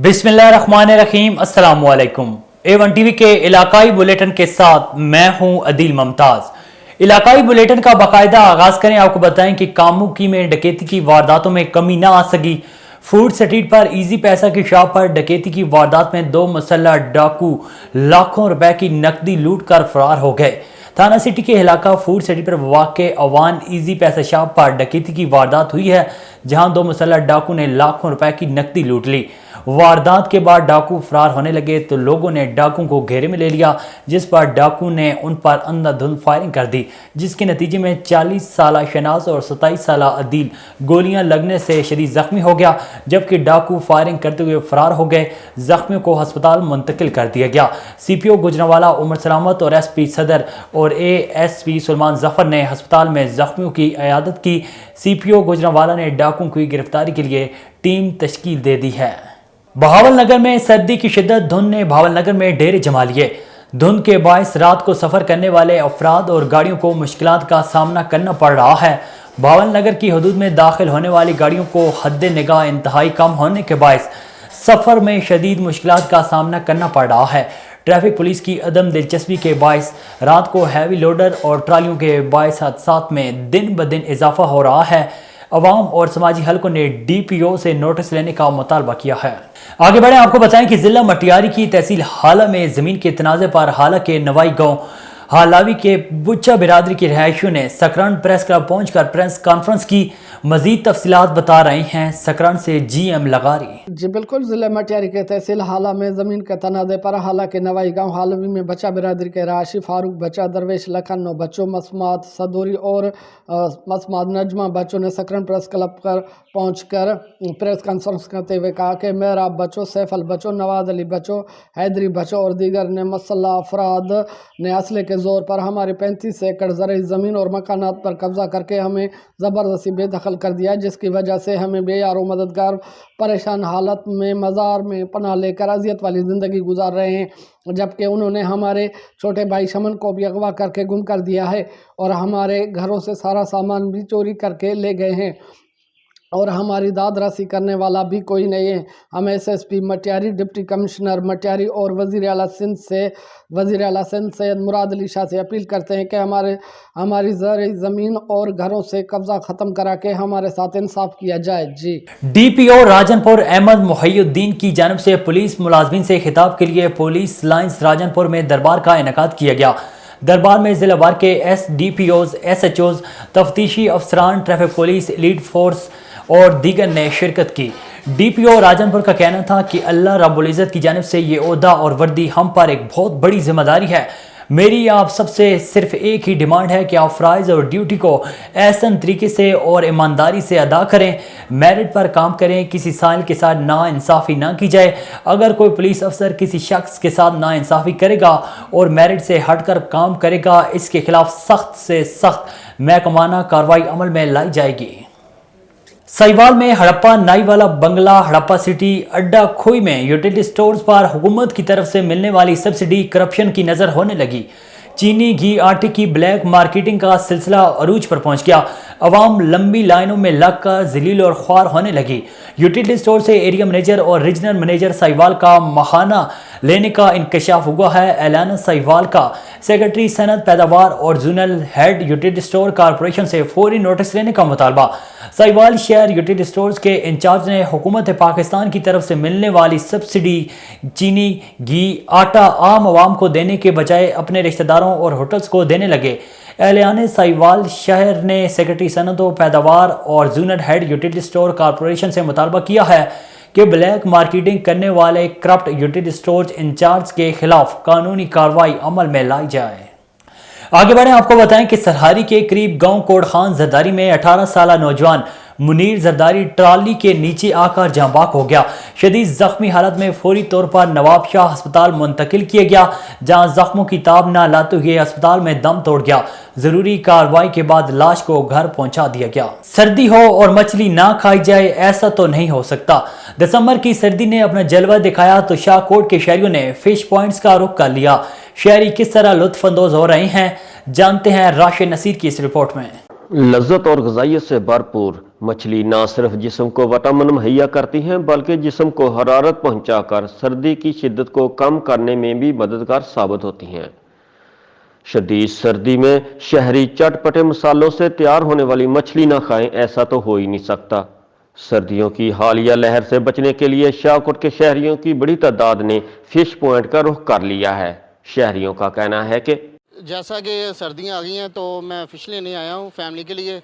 बिस्मिल्लाहिर्रहमानिर्रहीम। अस्सलाम वालेकुम। A1 टीवी के इलाकाई बुलेटिन के साथ मैं हूं अदील मुमताज। इलाकाई बुलेटिन का बाकायदा आगाज करें। आपको बताएं कि कामुकी में डकैती की वारदातों में कमी ना आ सकी। फूड स्ट्रीट पर इजी पैसा की शॉप पर डकैती की वारदात में 2 मुसल्लह डाकू लाखों रुपए की नकदी लूट कर फरार हो गए। थाना सिटी के इलाका फूड स्ट्रीट पर वाक़े अवान इजी पैसा शॉप पर डकैती की वारदात हुई है, जहां 2 मुसल्लह डाकू ने लाखों रुपए की नकदी लूट ली। वारदात के बाद डाकू फरार होने लगे तो लोगों ने डाकू को घेरे में ले लिया, जिस पर डाकू ने उन पर अंधाधुंध फायरिंग कर दी, जिसके नतीजे में 40 साला शनाज और 27 साला अदील गोलियां लगने से शदीद जख्मी हो गया, जबकि डाकू फायरिंग करते हुए फरार हो गए। जख्मियों को अस्पताल मुंतकिल कर दिया गया। CPO गुजरांवाला उमर सलामत और SP सदर और ASP सुलेमान जफर ने अस्पताल में जख्मियों की इयादत की। CPO गुजरांवाला ने डाकू की गिरफ्तारी के लिए टीम तश्कील दे दी है। बहावल नगर में सर्दी की शिद्दत, धुंध ने बहावल नगर में डेरे जमा लिए। धुंध के बायस रात को सफर करने वाले अफराद और गाड़ियों को मुश्किलात का सामना करना पड़ रहा है। बहावल नगर की हदूद में दाखिल होने वाली गाड़ियों को हद निगाह इंतहाई कम होने के बायस सफर में शदीद मुश्किलात का सामना करना पड़ रहा है। ट्रैफिक पुलिस की अदम दिलचस्पी के बायस रात को हैवी लोडर और ट्रालियों के बायस हादसात में दिन ब दिन इजाफा हो रहा है। अवाम और समाजी हलकों ने DPO से नोटिस लेने का मुतालबा किया है। आगे बढ़े, आपको बताएं कि जिला मटियारी की तहसील हाला में जमीन के तनाज़े पर हाला के नवाई गांव हालावी के बुच्चा बिरादरी की रहायशियों ने सकरान प्रेस क्लब पहुंचकर प्रेस कॉन्फ्रेंस की। मजीद तफसीलात बता रहे हैं सकरान से GM लगारी। जी बिल्कुल, जिला मटियारी के तहसील हाला में ज़मीन के तनाज़े पर हाला के नवाई गांव हालवी में बच्चा बिरादरी के रहायशी फारूक बच्चा, दरवेश लखन, 9 बच्चों मसमात सदोरी और मसमात नजमा बच्चों ने सकरान प्रेस क्लब पर पहुंचकर प्रेस कॉन्फ्रेंस करते हुए कहा कि मेहराब बच्चों, सैफल बच्चों, नवाज अली बच्चों, हैदरी बच्चों और दीगर ने मुसल्लह अफराद ने असले के ज़ोर पर हमारे 35 एकड़ ज़रई ज़मीन और मकानात पर कब्जा करके हमें ज़बरदस्ती बेदखल कर दिया, जिसकी वजह से हमें बेयार और मददगार परेशान हालत में मज़ार में पनाह लेकर अजियत वाली ज़िंदगी गुजार रहे हैं। जबकि उन्होंने हमारे छोटे भाई शमन को भी अगवा करके गुम कर दिया है और हमारे घरों से सारा सामान भी चोरी करके ले गए हैं और हमारी दाद रसी करने वाला भी कोई नहीं है। हम SSP Matiari, deputy commissioner Matiari और वज़ीर आला सिंध सैयद मुराद अली शाह से अपील करते हैं कि हमारी ज़मीन और घरों से कब्जा ख़त्म करा के हमारे साथ इंसाफ किया जाए। जी DPO राजनपुर अहमद मुहैयुद्दीन की जानिब से पुलिस मुलाजमीन से खिताब के लिए पुलिस लाइन्स राजनपुर में दरबार का इनेकाद किया गया। दरबार में जिला वार के SDPOs, SHOs, तफ्तीशी अफसरान, ट्रैफिक पुलिस, लीड फोर्स और दीगर ने शिरकत की। DPO राजनपुर का कहना था कि अल्लाह रब्बुल इज़्ज़त की जानिब से ये ओहदा और वर्दी हम पर एक बहुत बड़ी जिम्मेदारी है। मेरी आप सबसे सिर्फ एक ही डिमांड है कि आप फ़राइज़ और ड्यूटी को ऐसन तरीके से और ईमानदारी से अदा करें, मेरिट पर काम करें, किसी साइल के साथ नाइंसाफ़ी ना की जाए। अगर कोई पुलिस अफसर किसी शख्स के साथ नाइंसाफ़ी करेगा और मेरिट से हटकर काम करेगा, इसके खिलाफ सख्त से सख्त महकमाना कार्रवाई अमल में लाई जाएगी। साहिवाल में हड़प्पा नाई वाला बंगला, हड़प्पा सिटी अड्डा खोई में यूटिलिटी स्टोर्स पर हुकूमत की तरफ से मिलने वाली सब्सिडी करप्शन की नजर होने लगी। चीनी घी आटे की ब्लैक मार्केटिंग का सिलसिला अरूज पर पहुंच गया। अवाम लंबी लाइनों में लगकर जलील और ख्वार होने लगी। यूटिलिटी स्टोर से एरिया मैनेजर और रीजनल मैनेजर साहिवाल का माहाना लेने का इंकशाफ हुआ है। ऐलान साहिवाल का सेक्रेटरी सनत पैदावार और zonal head utility store corporation से फौरी नोटिस लेने का मुतालबा। साहिवाल शहर यूटिलिटी स्टोर्स के इंचार्ज ने हुकूमत पाकिस्तान की तरफ से मिलने वाली सब्सिडी चीनी घी आटा आम आवाम को देने के बजाय अपने रिश्तेदारों और होटल्स को देने लगे। एहलियान साहिवाल शहर ने सेक्रेटरी सनत पैदावार और zonal head utility store corporation से मुतालबा किया है कि ब्लैक मार्केटिंग करने वाले करप्ट यूटिलिटी स्टोर्स इंचार्ज के खिलाफ कानूनी कार्रवाई अमल में लाई जाए। आगे बढ़े, आपको बताएं कि सरहारी के करीब गांव कोट खान जरदारी में 18 साला नौजवान मुनीर जरदारी ट्राली के नीचे आकर जाँ बाक हो गया। शदीद जख्मी हालत में फौरी तौर पर नवाब शाह अस्पताल मुंतकिल किया गया, जहां जख्मों की ताब न लाते हुए अस्पताल में दम तोड़ गया। जरूरी कार्रवाई के बाद लाश को घर पहुंचा दिया गया। सर्दी हो और मछली ना खाई जाए, ऐसा तो नहीं हो सकता। दिसंबर की सर्दी ने अपना जलवा दिखाया तो शाहकोट के शहरियों ने फिश पॉइंट्स का रुख कर लिया। शहरी किस तरह लुत्फ अंदोज हो रहे हैं, जानते हैं राशिद नसीर की इस रिपोर्ट में। लज्जत और ग़िज़ाइयत से भरपूर मछली न सिर्फ जिस्म को विटामिन मुहैया करती हैं बल्कि जिस्म को हरारत पहुंचाकर सर्दी की शिद्दत को कम करने में भी मददगार साबित होती हैं। शदीद सर्दी में शहरी चटपटे मसालों से तैयार होने वाली मछली ना खाएं, ऐसा तो हो ही नहीं सकता। सर्दियों की हालिया लहर से बचने के लिए शाहकोट के शहरियों की बड़ी तादाद ने फिश पॉइंट का रुख कर लिया है। शहरियों का कहना है कि जैसा कि सर्दियां आ गई हैं तो मैं फ़िश लेने आया हूं फैमिली के लिए।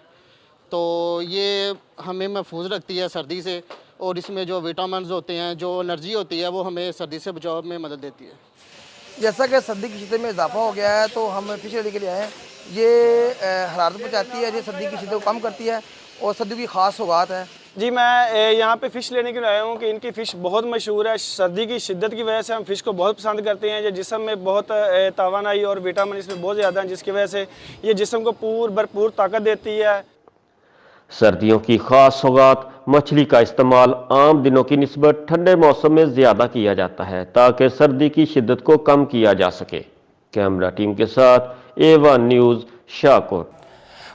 तो ये हमें महफूज रखती है सर्दी से, और इसमें जो विटामिन्स होते हैं, जो एनर्जी होती है, वो हमें सर्दी से बचाव में मदद देती है। जैसा कि सर्दी की शिद्दत में इजाफा हो गया है तो हम फिश लेने के लिए आए हैं। ये हरारत पहुँचाती है, ये सर्दी की शिद्दत को कम करती है और सर्दी की ख़ास सौगात है। जी, मैं यहाँ पे फ़िश लेने के लिए आया हूँ कि इनकी फ़िश बहुत मशहूर है। सर्दी की शिद्दत की वजह से हम फ़िश को बहुत पसंद करते हैं। ये जिस्म में बहुत तवानाई और विटामिन इसमें बहुत ज़्यादा हैं, जिसकी वजह से ये जिस्म को भरपूर ताकत देती है। सर्दियों की खास सौगात मछली का इस्तेमाल आम दिनों की निस्बत ठंडे मौसम में ज़्यादा किया जाता है ताकि सर्दी की शिद्दत को कम किया जा सके। कैमरा टीम के साथ A1 न्यूज़ शाहकोट।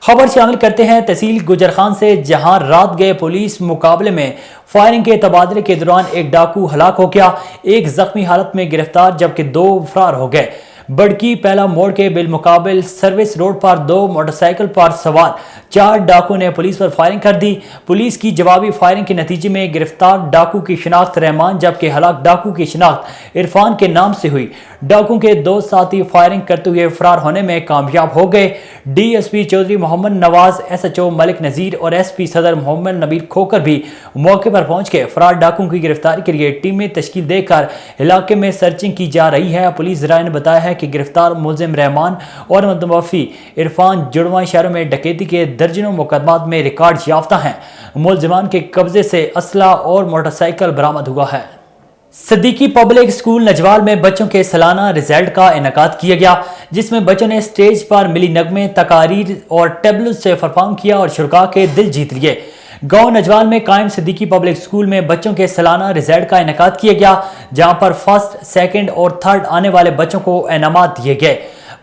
खबर शामिल करते हैं तहसील गुजर खान से, जहां रात गए पुलिस मुकाबले में फायरिंग के तबादले के दौरान एक डाकू हलाक हो गया, एक जख्मी हालत में गिरफ्तार जबकि 2 फरार हो गए। बड़की पहला मोड़ के बिलमुकाबिल सर्विस रोड पर 2 मोटरसाइकिल पर सवार 4 डाकू ने पुलिस पर फायरिंग कर दी। पुलिस की जवाबी फायरिंग के नतीजे में गिरफ्तार डाकू की शिनाख्त रहमान जबकि हलाक डाकू की शिनाख्त इरफान के नाम से हुई। डाकू के 2 साथी फायरिंग करते हुए फरार होने में कामयाब हो गए। DSP चौधरी मोहम्मद नवाज, SHO मलिक नजीर और SP सदर मोहम्मद नबील खोकर भी मौके पर पहुंच के फरार डाकू की गिरफ्तारी के लिए टीमें तश्कील देकर इलाके में सर्चिंग की जा रही है। पुलिस जराये ने बताया है कि गिरफ्तार मुलजिम रहमान और मुतवफ़ी इरफान जुड़वा शहरों में डकैती के दर्जनों मुकदमात में रिकॉर्ड याफ्ता हैं। मुलजिमान के कब्जे से असला और मोटरसाइकिल बरामद हुआ है। सिद्दीकी पब्लिक स्कूल नजवाल में बच्चों के सालाना रिजल्ट का इनेकाद किया गया, जिसमें बच्चों ने स्टेज पर मिली नगमे, तकारीर और टेबल से परफॉर्म किया और शुरा के दिल जीत लिए। गांव नजवाल में कायम सिद्दीकी पब्लिक स्कूल में बच्चों के सालाना रिजल्ट का इनेकाद किया गया, जहां पर फर्स्ट, सेकंड और थर्ड आने वाले बच्चों को इनामात दिए गए।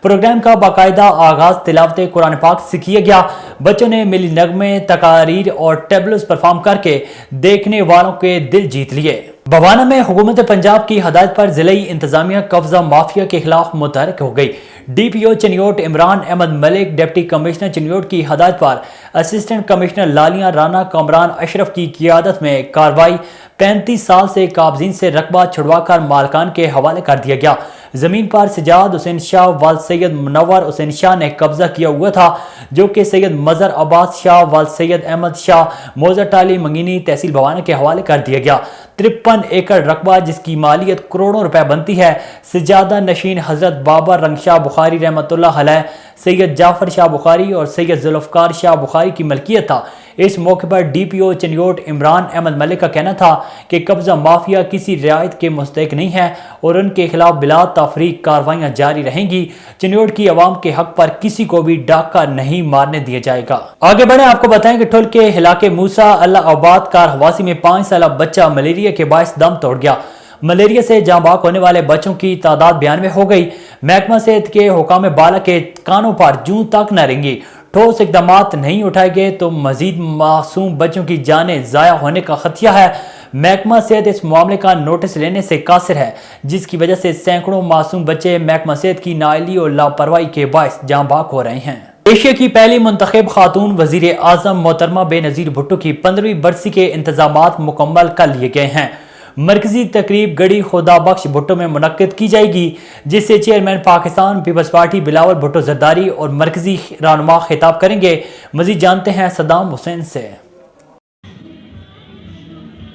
प्रोग्राम का बाकायदा आगाज तिलावत कुरान पाक से किया गया। बच्चों ने मिली नगमे, तकारीर और टेबल्स परफॉर्म करके देखने वालों के दिल जीत लिए। बवाना में हुकूमत पंजाब की हदायत पर जिले इंतजामिया कब्जा माफिया के खिलाफ मुतहरक हो गई। DPO Chiniot Imran Ahmed Malik, deputy commissioner Chiniot की हदायत पर असिस्टेंट कमिश्नर लालिया राना कामरान अशरफ की क़ियादत में कार्रवाई। 35 साल से काबजीन से रकबा छुड़वाकर मालकान के हवाले कर दिया गया। जमीन पर सजाद हुसैन शाह वाल सैयद मुनव्वर हुसैन शाह ने कब्जा किया हुआ था, जो कि सैयद मजहर अब्बास शाह वाल सैयद अहमद शाह मौजा टाली मंगीनी तहसील बवाना के हवाले कर दिया गया। 53 एकड़ रकबा जिसकी मालियत करोड़ों रुपए बनती है, सजादा नशीन हजरत बाबर रंगशाह बुखारी रहमतुल्लाह अलैह, सैयद जाफर शाह बुखारी और सैयद जुल्फकार शाह बुखारी की मलकियत था। इस मौके पर DPO चनियोट इमरान अहमद मलिक का कहना था कि कब्जा माफिया किसी रियायत के मुस्तहिक नहीं है और उनके खिलाफ बिला तफरीक कार्रवाइयां जारी रहेंगी। चनियोट की आवाम के हक पर किसी को भी डाका नहीं मारने दिया जाएगा। आगे बढ़े, आपको बताएं कि ठुल के इलाके मूसा अल्लाह आबाद कार हवासी में 5 साल बच्चा मलेरिया के बायस दम तोड़ गया। मलेरिया से जाँ बाक होने वाले बच्चों की तादाद 92 हो गई। महकमा सेहत के हुकाम बाला के कानों पर जूं तक न रेंगी। ठोस इकदामात नहीं उठाए गए तो मजीद मासूम बच्चों की जानें ज़ाया होने का खतरा है। महकमा सेहत इस मामले का नोटिस लेने से कासिर है, जिसकी वजह से सैकड़ों मासूम बच्चे महकमा सेहत की नाअहली और लापरवाही के बायस जाँ बाक हो रहे हैं। एशिया की पहली मुंतखब खातून वजीर आजम मोहतरमा बेनज़ीर भुट्टो की 15वीं बरसी के इंतजामात मुकम्मल कर लिए गए हैं। मरकजी तकरीब गड़ी खुदा बख्श भुट्टो में मुनक्किद की जाएगी, जिससे चेयरमैन पाकिस्तान पीपल्स पार्टी बिलावल भुट्टो जरदारी और मरकजी रहनुमा खिताब करेंगे। मजीद जानते हैं सद्दाम हुसैन से।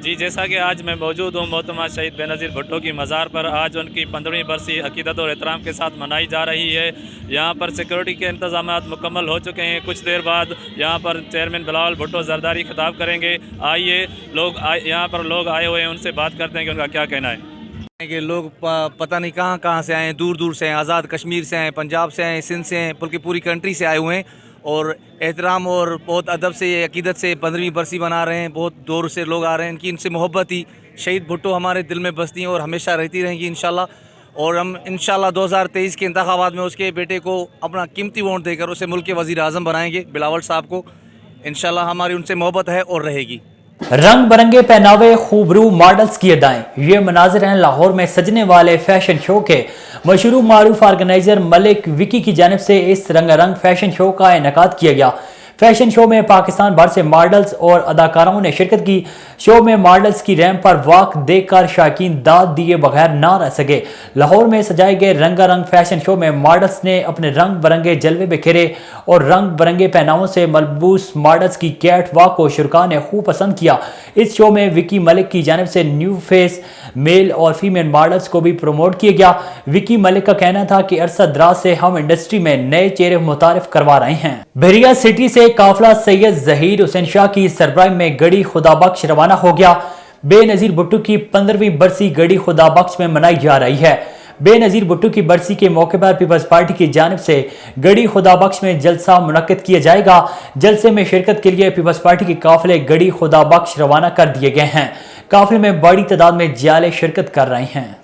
जी, जैसा कि आज मैं मौजूद हूँ मोहतरमा शहीद बेनज़ीर भुट्टो की मज़ार पर। आज उनकी 15वीं बरसी अकीदत और एहतराम के साथ मनाई जा रही है। यहाँ पर सिक्योरिटी के इंतजामात मुकम्मल हो चुके हैं। कुछ देर बाद यहाँ पर चेयरमैन बिलावल भुट्टो जरदारी खिताब करेंगे। आइए यहाँ पर लोग आए हुए हैं, उनसे बात करते हैं कि उनका क्या कहना है। कि लोग पता नहीं कहाँ से आए, दूर दूर से हैं, आज़ाद कश्मीर से हैं, पंजाब से हैं, सिंध से हैं, बल्कि पूरी कंट्री से आए हुए हैं और एहतराम और बहुत अदब से अकीदत से 15वीं बरसी मना रहे हैं। बहुत दूर से लोग आ रहे हैं। इनकी इनसे मोहब्बत थी। शहीद भुट्टो हमारे दिल में बसती हैं और हमेशा रहती रहेंगी इंशाल्लाह। और हम इंशाल्लाह 2023 के इंतखाबात में उसके बेटे को अपना कीमती वोट देकर उसे मुल्क के वज़ीर आज़म बनाएंगे, बिलावल साहब को। इंशाल्लाह हमारी उनसे मोहब्बत है और रहेगी। रंग बिरंगे पहनावे, खूबरू मॉडल्स की अदाएं, ये मनाजिर हैं लाहौर में सजने वाले फैशन शो के। मशहूर मारूफ ऑर्गेनाइजर मलिक विकी की जानिब से इस रंगारंग फैशन शो का इनेकाद किया गया। फैशन शो में पाकिस्तान भर से मॉडल्स और अदाकाराओं ने शिरकत की। शो में मॉडल्स की रैंप पर वॉक देखकर शायकीन दाद दिए बगैर ना रह सके। लाहौर में सजाए गए रंगारंग फैशन शो में मॉडल्स ने अपने रंग बिरंगे जलवे बिखेरे और रंग बिरंगे पहनावों से मलबूस मॉडल्स की कैट वॉक को शुरका ने खूब पसंद किया। इस शो में विकी मलिक की जानिब से न्यू फेस मेल और फीमेल मॉडल्स को भी प्रमोट किया गया। विकी मलिक का कहना था कि अरसा दराज से हम इंडस्ट्री में नए चेहरे मुतारिफ करवा रहे हैं। बहरिया सिटी से काफिला सैयद जहीर हुसैन शाह की सरबराही में गड़ी खुदाबख्श रवाना हो गया। बेनजीर भुट्टो की 15वीं बरसी गड़ी खुदाबख्श में मनाई जा रही है। बेनजीर भुट्टो की बरसी के मौके पर पीपल्स पार्टी की जानिब से गड़ी खुदाबख्श में जलसा मुनक्किद किया जाएगा। जलसे में शिरकत के लिए पीपल्स पार्टी के काफिले गड़ी खुदाबख्श रवाना कर दिए गए हैं। काफिले में बड़ी तादाद में जियाले शिरकत कर रहे हैं।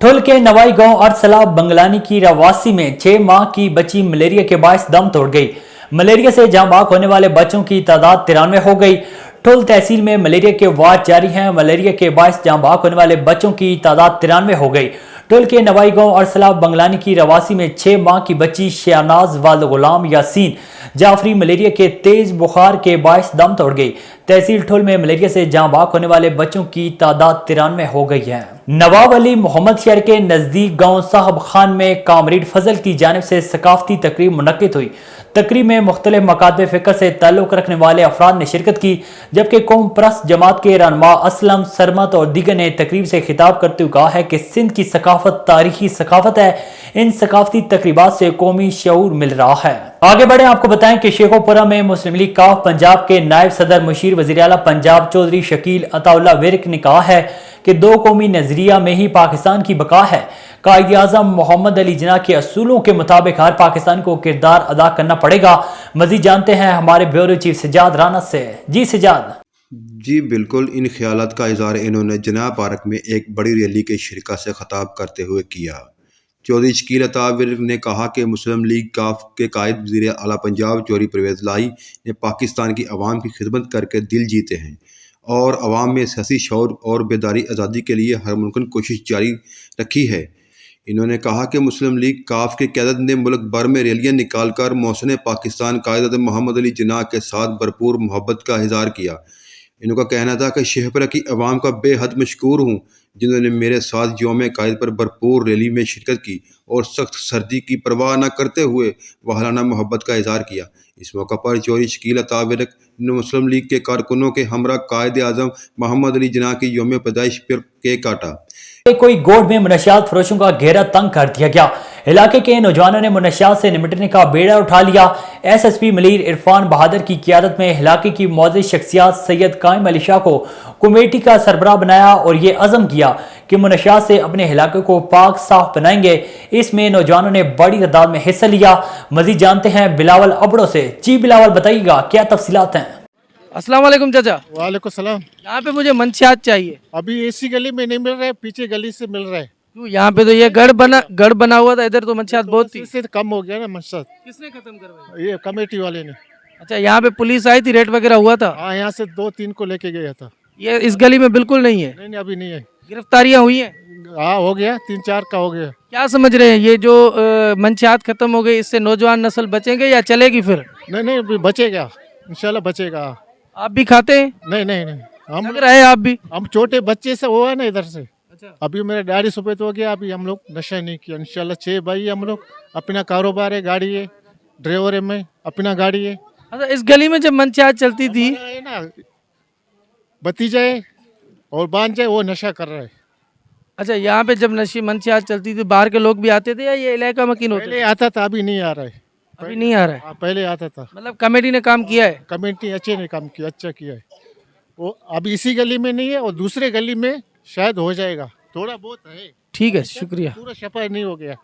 ठुल के नवाई गांव अरसला बंगलानी की रवासी में 6 माह की बच्ची मलेरिया के बायस दम तोड़ गई। मलेरिया से जाँ बाक होने वाले बच्चों की तादाद 93 हो गई। ठुल तहसील में मलेरिया के वार्ड जारी हैं। मलेरिया के बायस जाँ बाक होने वाले बच्चों की तादाद 93 हो गई। ठुल के नवाई गांव अरसला बंगलानी की रवासी में 6 माह की बच्ची शहनाज वाल गुलाम यासीन जाफरी मलेरिया के तेज बुखार के बायस दम तोड़ गई। तहसील ठुल में मलेरिया से जाँ बाक होने वाले बच्चों की तादाद 93 हो गई है। नवाब अली मोहम्मद शहर के नजदीक गांव साहब खान में कामरेड फजल की जानिब से सकाफती तकरीब मुनक्किद हुई। तकरीब में मुख्तलिफ मकातब फिक्र से ताल्लुक रखने वाले अफराद ने शिरकत की, जबकि कौम परस्त जमात के रहनुमा असलम सरमत और दीगर ने तकरीब से खिताब करते हुए कहा है कि सिंध की सकाफत तारीखी सकाफत है। इन सकाफती तकरीबात से कौमी शऊर मिल रहा है। आगे बढ़े, आपको बताएं कि शेखोपुरा में मुस्लिम लीग काफ पंजाब के नायब सदर मुशीर वज़ीर आला पंजाब चौधरी शकील अताउल्ला विरक ने कहा है कि दो कौमी नजरिया में ही पाकिस्तान की बका है। कायद आज़म मोहम्मद अली जिन्ना के असूलों के मुताबिक हर पाकिस्तान को किरदार अदा करना पड़ेगा। मजीद जानते हैं हमारे ब्यूरो चीफ सजाद राना से। जी सजाद। जी बिल्कुल, इन ख्यालात का इज़हार इन्होंने जना पार्क में एक बड़ी रैली के शिरका से खिताब करते हुए किया। चौधरी शकील अताउल्ला ने कहा कि मुस्लिम लीग काफ के कायद वज़ीर आला पंजाब चौधरी परवेज़ लाई ने पाकिस्तान की आवाम की खिदमत करके दिल जीते हैं और आवाम में सियासी शऊर और बेदारी आज़ादी के लिए हर मुमकिन कोशिश जारी रखी है। इन्होंने कहा कि मुस्लिम लीग काफ की क़यादत ने मुल्क भर में रैलियाँ निकाल कर मोहसिन पाकिस्तान कायद मोहम्मद अली जिन्ना के साथ भरपूर मोहब्बत का इज़हार किया। इनका कहना था कि शेखपुरा की आवाम का बेहद मशकूर हूँ जिन्होंने मेरे साथ यौम कायद पर भरपूर रैली में शिरकत की और सख्त सर्दी की परवाह न करते हुए वाहलाना मोहब्बत का इज़हार किया। इस मौका पर चौधरी शकील अताउल्ला ने मुस्लिम लीग के कारकुनों के हमरा कायद आज़म मोहम्मद अली जिन्ना की यौम पैदाइश पर केक काटा। कोई गोड में मुनशियात फरोशों का घेरा तंग कर दिया गया। इलाके के नौजवानों ने मुनशियात से निपटने का बेड़ा उठा लिया। एसएसपी मलीर इरफान बहादुर की क़यादत में इलाके की मौजूद शख्सियात सैयद कायम अली शाह को कमेटी का सरबराह बनाया और ये अज़म किया कि मुनशियात से अपने इलाके को पाक साफ बनाएंगे। इसमें नौजवानों ने बड़ी तादाद में हिस्सा लिया। मजीद जानते हैं बिलावल अबड़ो से। जी बिलावल, बताइएगा क्या तफसीलात हैं। अस्सलाम वालेकुम चाचा। वालेकुम सलाम। यहाँ पे मुझे मंशियात चाहिए। अभी इसी गली में नहीं मिल रहा है, पीछे गली से मिल रहा है। क्यों? यहाँ पे तो ये गढ़ बना हुआ था, इधर तो मंशियात बहुत थी। इससे कम हो गया ना मंशियात। किसने खत्म करवाई? ये कमेटी वाले ने। अच्छा, यहाँ पे पुलिस आई थी, रेट वगैरह हुआ था? हाँ, यहाँ से 2-3 को लेके गया था। ये इस गली में बिल्कुल नहीं है? नहीं, अभी नहीं है। गिरफ्तारियाँ हुई हैं? हाँ, हो गया, 3-4 का हो गया। क्या समझ रहे हैं, ये जो मंशियात खत्म हो गई, इससे नौजवान नस्ल बचेंगे या चलेगी फिर? नहीं, अभी बचेगा, इंशाल्लाह बचेगा। आप भी खाते हैं? नहीं, हम लग रहा है आप भी। हम छोटे बच्चे से हुआ ना इधर से। अच्छा। अभी मेरा दाढ़ी सफेद हो गया, अभी हम लोग नशा नहीं किया। इंशाल्लाह 6 भाई हम लोग, अपना कारोबार है, गाड़ी है, ड्राइवर है, मैं अपना गाड़ी है। अच्छा, इस गली में जब मंशियात चलती थी ना, भतीजा है और बांझ है, वो नशा कर रहा है। अच्छा, यहाँ पे जब मंशियात चलती थी बाहर के लोग भी आते थे या ये इलाका मकीन होते पहले आता था, अभी नहीं आ रहा है। अभी नहीं आ रहा है? हाँ, पहले आता था। मतलब कमेटी ने काम किया है? कमेटी अच्छे ने काम किया, अच्छा किया है। वो अभी इसी गली में नहीं है और दूसरे गली में शायद हो जाएगा, थोड़ा बहुत है। ठीक है, शुक्रिया। पूरा शफा नहीं हो गया।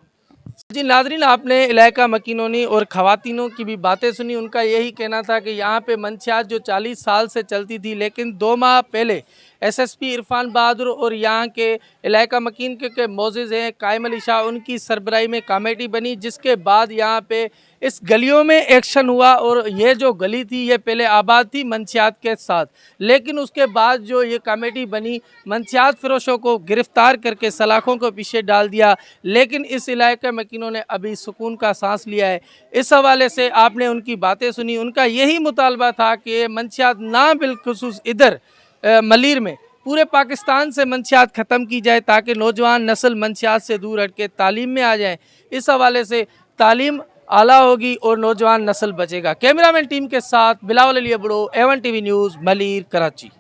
जी नाज़रीन, आपने इलाका मकीनोनी और ख़वातीनों की भी बातें सुनी। उनका यही कहना था कि यहाँ पे मंशियात जो 40 साल से चलती थी, लेकिन 2 माह पहले SSP इरफान बहादुर और यहाँ के इलाका मकीन के मोज़िज़ हैं कायम अली शाह, उनकी सरबराही में कमेटी बनी, जिसके बाद यहाँ पे इस गलियों में एक्शन हुआ। और ये जो गली थी ये पहले आबाद थी मंशियात के साथ, लेकिन उसके बाद जो ये कमेटी बनी मंशियात फरोशों को गिरफ्तार करके सलाखों को पीछे डाल दिया, लेकिन इस इलाके मकीनों ने अभी सुकून का सांस लिया है। इस हवाले से आपने उनकी बातें सुनी, उनका यही मुतालबा था कि मंशियात ना बिलखुसूस इधर मलीर में पूरे पाकिस्तान से मंशियात ख़त्म की जाए ताकि नौजवान नस्ल मंशियात से दूर हट के तालीम में आ जाए। इस हवाले से तालीम आला होगी और नौजवान नस्ल बचेगा। कैमरामैन टीम के साथ Bilawal Ali Abro, A1 TV news, Malir, Karachi.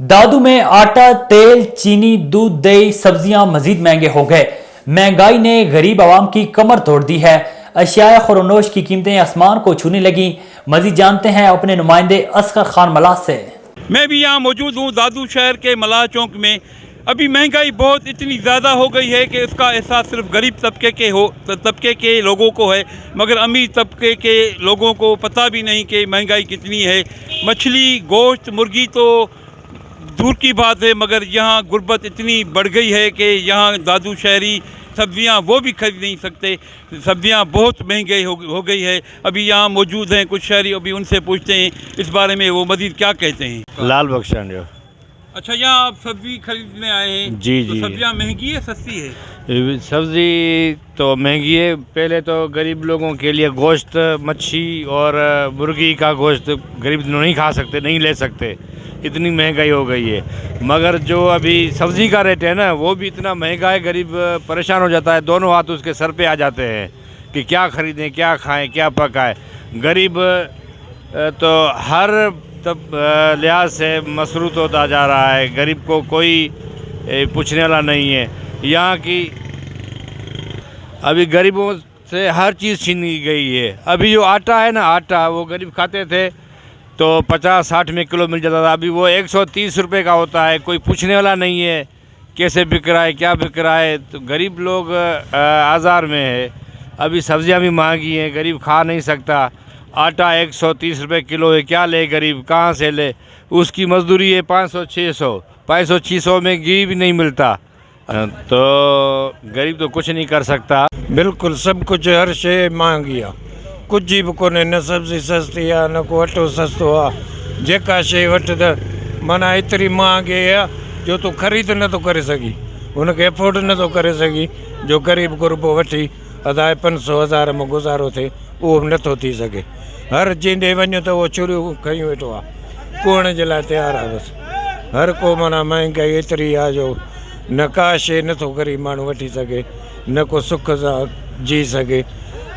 Dadu में आटा, तेल, चीनी, दूध, दही, सब्जियां मजीद महंगे हो गए। महंगाई ने गरीब आवाम की कमर तोड़ दी है। अशिया खुरोनोश की कीमतें आसमान को छूने लगी। मजीद जानते हैं अपने नुमाइंदे असगर खान मलाह से। मैं भी यहाँ मौजूद हूँ दादू शहर के मलाह चौक में। अभी महंगाई बहुत इतनी ज़्यादा हो गई है कि उसका एहसास सिर्फ गरीब तबके के लोगों को है, मगर अमीर तबके के लोगों को पता भी नहीं कि महंगाई कितनी है। मछली, गोश्त, मुर्गी तो दूर की बात है, मगर यहाँ गुर्बत इतनी बढ़ गई है कि यहाँ दादू शहरी सब्जियाँ वो भी खरीद नहीं सकते। सब्जियाँ बहुत महंगी हो गई है। अभी यहाँ मौजूद हैं कुछ शहरी, अभी उनसे पूछते हैं इस बारे में वो मज़ीद क्या कहते हैं। लाल बख्शान जो। अच्छा, यहाँ आप सब्जी खरीदने आए हैं? जी तो जी। सब्जियाँ महंगी है सस्ती है? सब्जी तो महंगी है। पहले तो गरीब लोगों के लिए गोश्त, मच्छी और मुर्गी का गोश्त गरीब नहीं खा सकते, नहीं ले सकते, इतनी महंगाई हो गई है। मगर जो अभी सब्ज़ी का रेट है ना, वो भी इतना महंगा है, गरीब परेशान हो जाता है। दोनों हाथ उसके सर पे आ जाते हैं कि क्या खरीदें, क्या खाएं, क्या पकाएं। गरीब तो हर लिहाज से मसरूफ़ होता जा रहा है। गरीब को कोई पूछने वाला नहीं है। यहाँ की अभी गरीबों से हर चीज़ छीन गई है। अभी जो आटा है ना, आटा वो गरीब खाते थे तो 50-60 में किलो मिल जाता था, अभी वो 130 रुपये का होता है। कोई पूछने वाला नहीं है कैसे बिक रहा है, क्या बिक रहा है। तो गरीब लोग आज़ार में है। अभी सब्जियां भी महंगी हैं, गरीब खा नहीं सकता। आटा 130 रुपये किलो है, क्या ले गरीब, कहाँ से ले। उसकी मजदूरी है 500-600, 500-600 में घी भी नहीं मिलता। तो गरीब तो कुछ नहीं कर सकता। बिल्कुल सब कुछ हर शइ महंगी आहे। कुछ बि कोन्हे, न सब्जी सस्ती आहे, न को अटो सस्तो आहे। जेका शइ वठि त माना एतिरी महांगी आहे जो तूं ख़रीद नथो करे सघी, हुनखे एफोर्ड नथो करे सघी। जो ग़रीब गुरबो वठी अदाए 500-1000 में गुज़ारो थिए, उहो बि नथो थी सघे। हर जिंदे वञो त उहो छुरियूं खई वेठो आहे, कुहण जे लाइ तयारु आहे बसि। हर को माना महांगाई एतिरी आहे जो न का शइ नथो ग़रीब माण्हू वठी सघे, न को सुख सां जी सघे।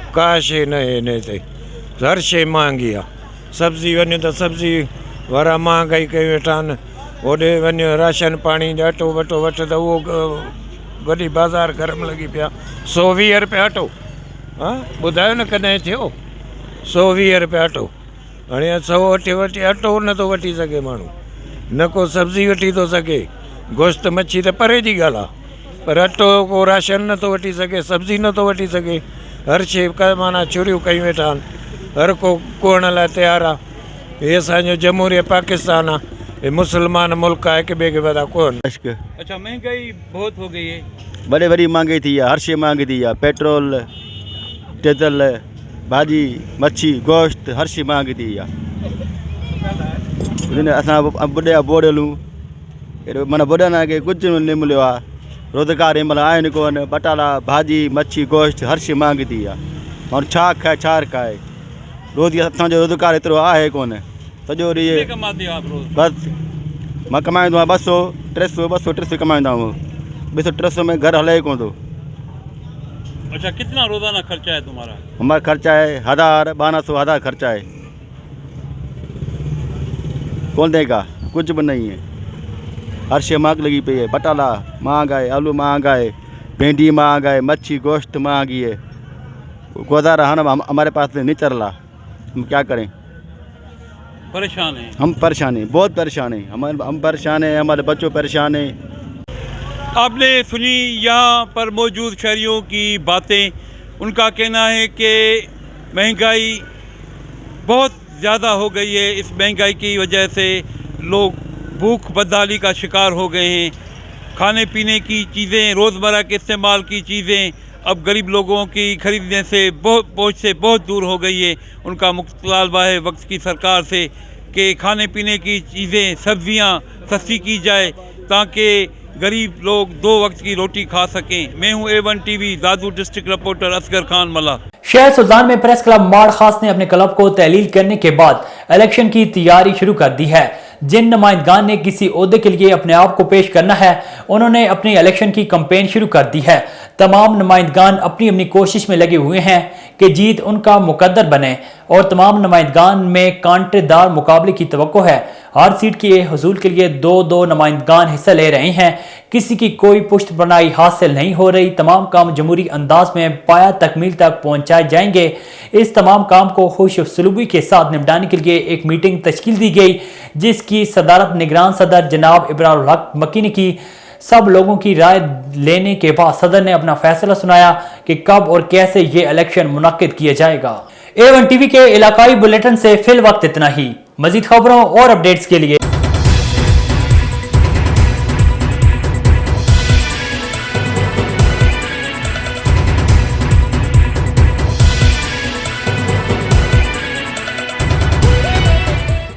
का शइ न आहे हिन ते, हर शइ महांगी आहे। सब्जी वञो त सब्जी वारा महांगाई कई वेठा आहिनि। होॾे वञो राशन पाणी अटो वटो वठ त उहो वॾी बाज़ार गरम लॻी पिया। 120 रुपया अटो, हा ॿुधायो न कॾहिं थियो 120 रुपया अटो। हाणे 100 वठी अटो नथो वठी सघे माण्हू, न को सब्जी वठी थो सघे। गोश्त मच्छी त परे जी ॻाल्हि आहे, पर अटो को राशन नथो वठी सघे, सब्जी नथो वठी सघे। हर शइ माना छुरियूं कई वेठा आहिनि, हर को कुहण लाइ तयारु आहे। ये असांजो जमहूरिया पाकिस्तान आहे, ये मुसलमान मुल्क आहे, हिक ॿिए खे वधा कोन। अच्छा, महंगाई बहुत हो गई है। बड़ी बड़ी महंगाई थी है, हर शइ महंगी थी है। पेट्रोल, डीजल, भाजी, मच्छी, गोश्त, हर शइ महंगी थी है। असां बुढ़िया बोड़ियलूं माना बुढ़नि खे कुझु न मिलियो आहे। रोज़गार हिन महिल आहिनि कोन। बटाला, भाॼी, मच्छी, गोश्त, हर शइ महांगी थी आहे। माण्हू छा खाए छा खाए। रोज़ी असांजो रोज़गार एतिरो आहे कोन। सॼो ॾींहुं बसि मां कमाईंदो आहियां 200-300 कमाईंदा आहियूं। 200-300 में घर हले कोन थो। अच्छा, कितना रोज़ाना खर्चा है तुम्हारा? हमारा खर्चा है 1000-1200 खर्चा है। कौन देगा? कुछ भी नहीं है। हर शइ महंग लगी पई है। बटाला महंगा है, आलू महंगा है, भिंडी महंगा है, मच्छी गोश्त महंगी है। गुजारा हमारे पास नहीं चल रहा, हम क्या करें। परेशान हैं। हम परेशान हैं, बहुत परेशान हैं। हम परेशान हैं, हमारे बच्चों परेशान हैं। आपने सुनी यहाँ पर मौजूद शहरियों की बातें। उनका कहना है कि महंगाई बहुत ज़्यादा हो गई है। इस महंगाई की वजह से लोग भूख बदहाली का शिकार हो गए हैं। खाने पीने की चीज़ें, रोज़मर्रा के इस्तेमाल की चीज़ें अब गरीब लोगों की खरीदने से पहुँच से बहुत दूर हो गई है। उनका मुतालबा है वक्त की सरकार से कि खाने पीने की चीज़ें, सब्जियां सस्ती की जाए ताकि गरीब लोग 2 वक्त की रोटी खा सकें। मैं हूं A1 TV दादू डिस्ट्रिक्ट रिपोर्टर असगर खान मला। शहर सुल्तान में प्रेस क्लब माड़ खास ने अपने क्लब को तहलील करने के बाद इलेक्शन की तैयारी शुरू कर दी है। जिन नुमाइंदगान ने किसी ओहदे के लिए अपने आप को पेश करना है, उन्होंने अपनी इलेक्शन की कैंपेन शुरू कर दी है। तमाम नुमाइंदगान अपनी अपनी कोशिश में लगे हुए हैं कि जीत उनका मुकद्दर बने और तमाम नुमाइंदगान में कांटेदार मुकाबले की तवक्को है। हर सीट के हुसूल के लिए 2-2 नुमाइंदगान हिस्सा ले रहे हैं। किसी की कोई पुष्ट बनाई हासिल नहीं हो रही। तमाम काम जमहूरी अंदाज में पाया तकमील तक पहुंचाए जाएंगे। इस तमाम काम को खुश सलूबी के साथ निपटाने के लिए एक मीटिंग तश्कील दी गई, जिसकी सदारत निगरान सदर जनाब इब्रारुल हक मक्की ने की। सब लोगों की राय लेने के बाद सदर ने अपना फैसला सुनाया कि कब और कैसे ये इलेक्शन मुनक्किद किया जाएगा। A1 TV के इलाकाई बुलेटिन से फिल वक्त इतना ही। मजीद खबरों और अपडेट्स के लिए